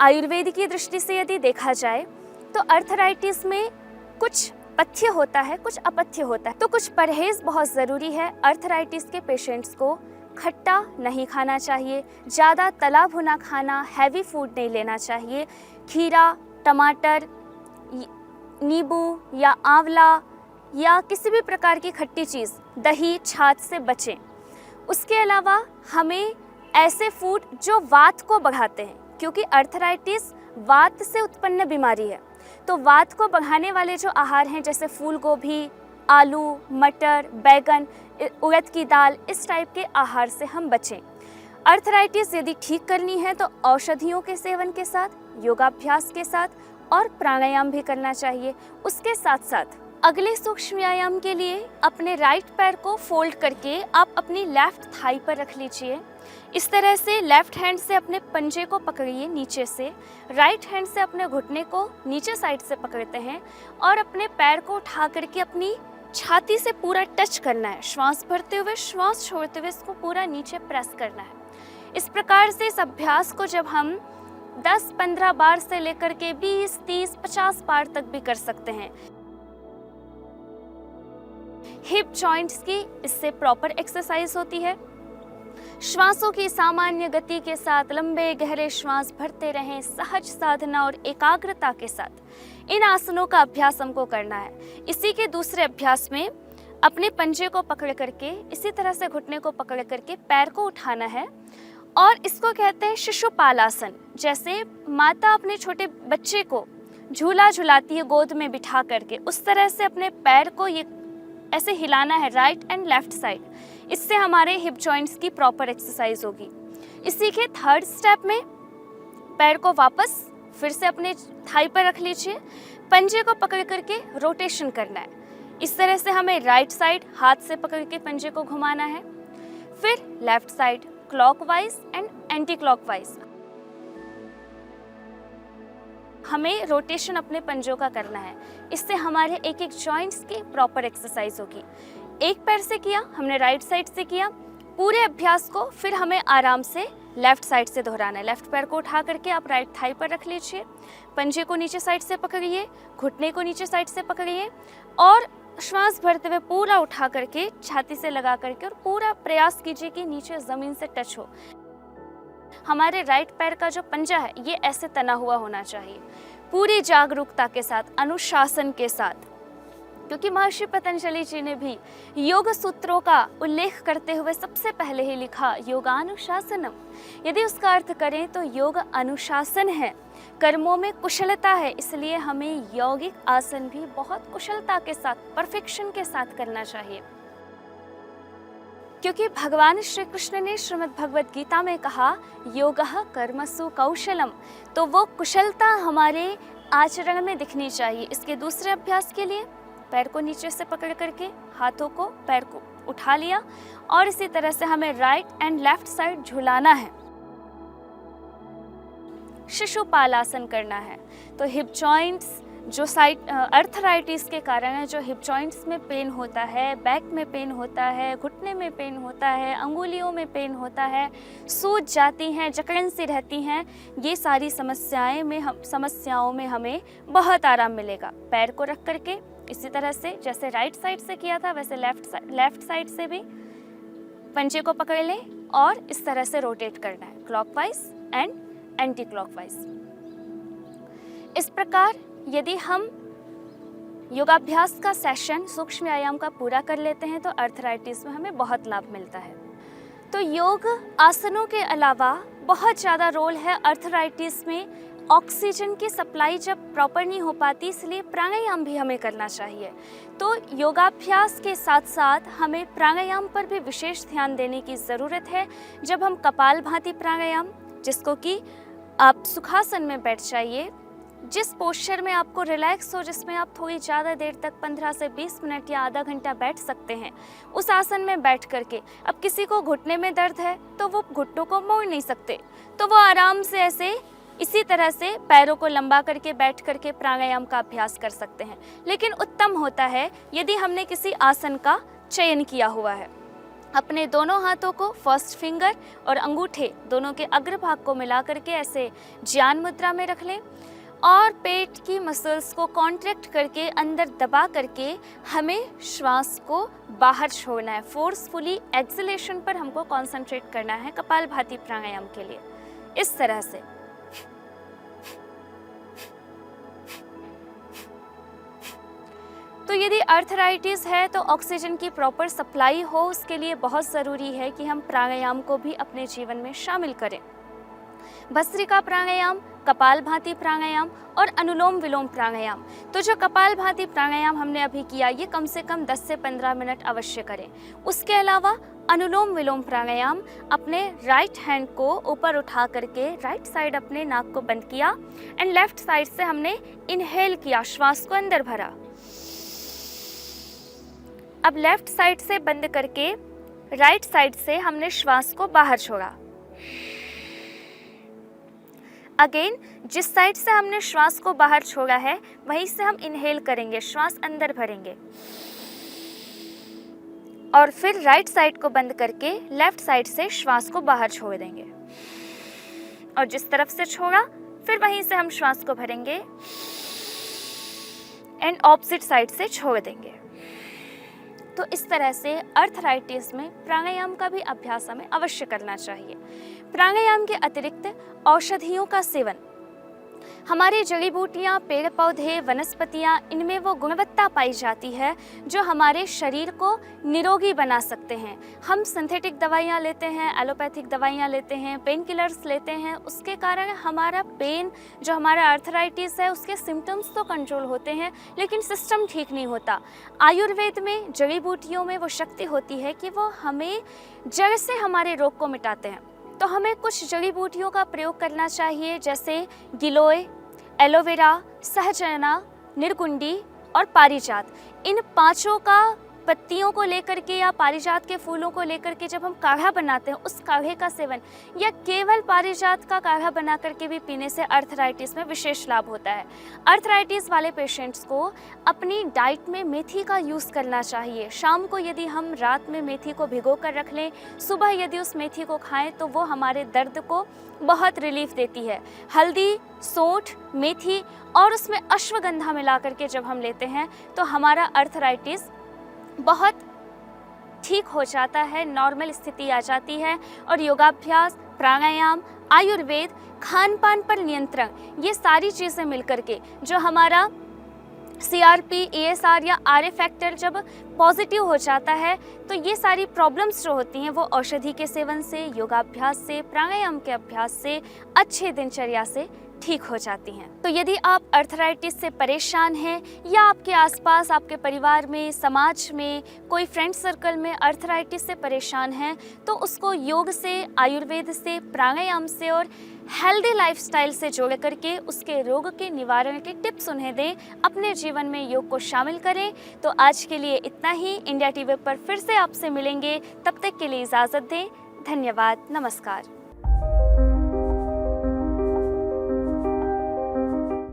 आयुर्वेद की दृष्टि से यदि देखा जाए तो अर्थराइटिस में कुछ पथ्य होता है, कुछ अपथ्य होता है। तो कुछ परहेज बहुत ज़रूरी है। अर्थराइटिस के पेशेंट्स को खट्टा नहीं खाना चाहिए, ज़्यादा तला भुना खाना, हैवी फूड नहीं लेना चाहिए, खीरा, टमाटर, नींबू या आंवला या किसी भी प्रकार की खट्टी चीज़, दही, छाछ से बचें। उसके अलावा हमें ऐसे फूड जो वात को बढ़ाते हैं, क्योंकि अर्थराइटिस वात से उत्पन्न बीमारी है, तो वात को बढ़ाने वाले जो आहार हैं जैसे फूल गोभी, आलू, मटर, बैगन, उड़द की दाल, इस टाइप के आहार से हम बचें। अर्थराइटिस यदि ठीक करनी है तो औषधियों के सेवन के साथ, योगाभ्यास के साथ और प्राणायाम भी करना चाहिए। उसके साथ साथ अगले सूक्ष्म व्यायाम के लिए अपने राइट पैर को फोल्ड करके आप अपनी लेफ्ट थाई पर रख लीजिए। इस तरह से लेफ्ट हैंड से अपने पंजे को पकड़िए नीचे से, राइट हैंड से अपने घुटने को नीचे साइड से पकड़ते हैं और अपने पैर को उठा करके अपनी छाती से पूरा टच करना है। श्वास भरते हुए, श्वास छोड़ते हुए इसको पूरा नीचे प्रेस करना है। इस प्रकार से इस अभ्यास को जब हम 10-15 बार से लेकर के 20, 30, 50 बार तक भी कर सकते हैं। हिप जॉइंट्स की इससे प्रॉपर एक्सरसाइज होती है। श्वासों की सामान्य गति के साथ लंबे गहरे श्वास भरते रहें, सहज साधना और एकाग्रता के साथ इन आसनों का अभ्यास हमको करना है। इसी के दूसरे अभ्यास में अपने पंजे को पकड़ करके इसी तरह से घुटने को पकड़ करके पैर को उठाना है और इसको कहते हैं शिशुपाल आसन। जैसे माता अपने छोटे बच्चे को झूला झुलाती है गोद में बिठा करके, उस तरह से अपने पैर को ये ऐसे हिलाना है राइट एंड लेफ्ट साइड। इससे हमारे हिप जॉइंट्स की प्रॉपर एक्सरसाइज होगी। इसी के थर्ड स्टेप में पैर को वापस फिर से अपने थाई पर रख लीजिए, पंजे को पकड़ करके रोटेशन करना है। इस तरह से हमें राइट साइड हाथ से पकड़ के पंजे को घुमाना है, फिर left side clockwise and anti clockwise हमें रोटेशन अपने पंजों का करना है। इससे हमारे एक एक जॉइंट्स की प्रॉपर एक्सरसाइज होगी। एक पैर से किया हमने, राइट साइड से किया, पूरे अभ्यास को फिर हमें आराम से लेफ्ट साइड से दोहराना है। लेफ्ट पैर को उठा करके आप राइट थाई पर रख लीजिए, पंजे को नीचे साइड से पकड़िए, घुटने को नीचे साइड से पकड़िए और श्वास भरते हुए पूरा उठा करके छाती से लगा करके और पूरा प्रयास कीजिए कि नीचे ज़मीन से टच हो। हमारे राइट पैर का जो पंजा है ये ऐसे तना हुआ होना चाहिए, पूरी जागरूकता के साथ, अनुशासन के साथ। क्योंकि महर्षि पतंजलि जी ने भी योग सूत्रों का उल्लेख करते हुए सबसे पहले ही लिखा योगानुशासनम। यदि उसका अर्थ करें तो योग अनुशासन है, कर्मों में कुशलता है, इसलिए हमें यौगिक आसन भी बहुत कुशलता के साथ, परफेक्शन के साथ करना चाहिए। क्योंकि भगवान श्री कृष्ण ने श्रीमद् भगवद गीता में कहा योगः कर्मसु कौशलम, तो वो कुशलता हमारे आचरण में दिखनी चाहिए। इसके दूसरे अभ्यास के लिए पैर को नीचे से पकड़ करके हाथों को, पैर को उठा लिया और इसी तरह से हमें राइट एंड लेफ्ट साइड झुलाना है, शिशुपाल आसन करना है। तो हिप जॉइंट्स जो साइड अर्थराइटिस के कारण है, जो हिप जॉइंट्स में पेन होता है, बैक में पेन होता है, घुटने में पेन होता है, अंगुलियों में पेन होता है, सूज जाती हैं, जकड़न सी रहती हैं, ये सारी समस्याओं में हमें बहुत आराम मिलेगा। पैर को रख करके इसी तरह से जैसे राइट साइड से किया था वैसे लेफ्ट साइड से भी पंजे को पकड़ लें और इस तरह से रोटेट करना है, क्लॉकवाइज एंड एंटी क्लॉकवाइज। इस प्रकार यदि हम योगाभ्यास का सेशन सूक्ष्म व्यायाम का पूरा कर लेते हैं तो अर्थराइटिस में हमें बहुत लाभ मिलता है। तो योग आसनों के अलावा बहुत ज़्यादा रोल है अर्थराइटिस में। ऑक्सीजन की सप्लाई जब प्रॉपर नहीं हो पाती, इसलिए प्राणायाम भी हमें करना चाहिए। तो योगाभ्यास के साथ साथ हमें प्राणायाम पर भी विशेष ध्यान देने की ज़रूरत है। जब हम कपालभाति प्राणायाम, जिसको कि आप सुखासन में बैठ जाइए, जिस पोस्चर में आपको रिलैक्स हो, जिसमें आप थोड़ी ज़्यादा देर तक 15 से 20 मिनट या आधा घंटा बैठ सकते हैं, उस आसन में बैठ करके, अब किसी को घुटने में दर्द है तो वो घुटनों को मोड़ नहीं सकते, तो वो आराम से ऐसे इसी तरह से पैरों को लंबा करके बैठ करके प्राणायाम का अभ्यास कर सकते हैं। लेकिन उत्तम होता है यदि हमने किसी आसन का चयन किया हुआ है। अपने दोनों हाथों को फर्स्ट फिंगर और अंगूठे दोनों के अग्रभाग को मिला करके ऐसे ज्ञान मुद्रा में रख लें और पेट की मसल्स को कॉन्ट्रैक्ट करके अंदर दबा करके हमें श्वास को बाहर छोड़ना है। फोर्सफुली एक्सलेशन पर हमको कंसंट्रेट करना है कपालभाति प्राणायाम के लिए, इस तरह से। तो यदि अर्थराइटिस है तो ऑक्सीजन की प्रॉपर सप्लाई हो, उसके लिए बहुत ज़रूरी है कि हम प्राणायाम को भी अपने जीवन में शामिल करें। भस्त्रिका प्राणायाम, कपालभाति प्राणायाम और अनुलोम विलोम प्राणायाम। तो जो कपालभाति प्राणायाम हमने अभी किया, ये कम से कम 10 से 15 मिनट अवश्य करें। उसके अलावा अनुलोम विलोम प्राणायाम, अपने राइट हैंड को ऊपर उठा करके राइट साइड अपने नाक को बंद किया एंड लेफ्ट साइड से हमने इनहेल किया, श्वास को अंदर भरा। अब लेफ्ट साइड से बंद करके राइट साइड से हमने श्वास को बाहर छोड़ा। अगेन जिस साइड से हमने श्वास को बाहर छोड़ा है वहीं से हम इनहेल करेंगे, श्वास अंदर भरेंगे और फिर राइट साइड को बंद करके लेफ्ट साइड से श्वास को बाहर छोड़ देंगे और जिस तरफ से छोड़ा फिर वहीं से हम श्वास को भरेंगे एंड ऑपोजिट साइड से छोड़ देंगे। तो इस तरह से अर्थराइटिस में प्राणायाम का भी अभ्यास हमें अवश्य करना चाहिए। प्राणायाम के अतिरिक्त औषधियों का सेवन, हमारी जड़ी बूटियाँ, पेड़ पौधे, वनस्पतियाँ, इनमें वो गुणवत्ता पाई जाती है जो हमारे शरीर को निरोगी बना सकते हैं। हम सिंथेटिक दवाइयाँ लेते हैं, एलोपैथिक दवाइयाँ लेते हैं, पेन किलर्स लेते हैं, उसके कारण हमारा पेन, जो हमारा अर्थराइटिस है, उसके सिम्टम्स तो कंट्रोल होते हैं लेकिन सिस्टम ठीक नहीं होता। आयुर्वेद में जड़ी बूटियों में वो शक्ति होती है कि वो हमें जड़ से हमारे रोग को मिटाते हैं। तो हमें कुछ जड़ी बूटियों का प्रयोग करना चाहिए, जैसे गिलोय, एलोवेरा, सहजना, निर्गुंडी और पारिजात। इन पांचों का पत्तियों को लेकर के या पारिजात के फूलों को लेकर के जब हम काढ़ा बनाते हैं, उस काढ़े का सेवन या केवल पारिजात का काढ़ा बना करके भी पीने से अर्थराइटिस में विशेष लाभ होता है। अर्थराइटिस वाले पेशेंट्स को अपनी डाइट में मेथी का यूज़ करना चाहिए। शाम को यदि हम रात में मेथी को भिगो कर रख लें, सुबह यदि उस मेथी को खाएं तो वो हमारे दर्द को बहुत रिलीफ देती है। हल्दी, सौंठ, मेथी और उसमें अश्वगंधा मिला करके जब हम लेते हैं तो हमारा अर्थराइटिस बहुत ठीक हो जाता है, नॉर्मल स्थिति आ जाती है। और योगाभ्यास, प्राणायाम, आयुर्वेद, खान पान पर नियंत्रण, ये सारी चीज़ें मिलकर के जो हमारा CRP, ESR या RA फैक्टर जब पॉजिटिव हो जाता है तो ये सारी प्रॉब्लम्स जो होती हैं वो औषधि के सेवन से, योगाभ्यास से, प्राणायाम के अभ्यास से, अच्छे दिनचर्या से ठीक हो जाती हैं। तो यदि आप अर्थराइटिस से परेशान हैं या आपके आसपास, आपके परिवार में, समाज में, कोई फ्रेंड सर्कल में अर्थराइटिस से परेशान हैं तो उसको योग से, आयुर्वेद से, प्राणायाम से और हेल्दी लाइफस्टाइल से जोड़ करके उसके रोग के निवारण के टिप्स उन्हें दें, अपने जीवन में योग को शामिल करें। तो आज के लिए इतना ही। इंडिया टीवी पर फिर से आपसे मिलेंगे, तब तक के लिए इजाज़त दें। धन्यवाद, नमस्कार।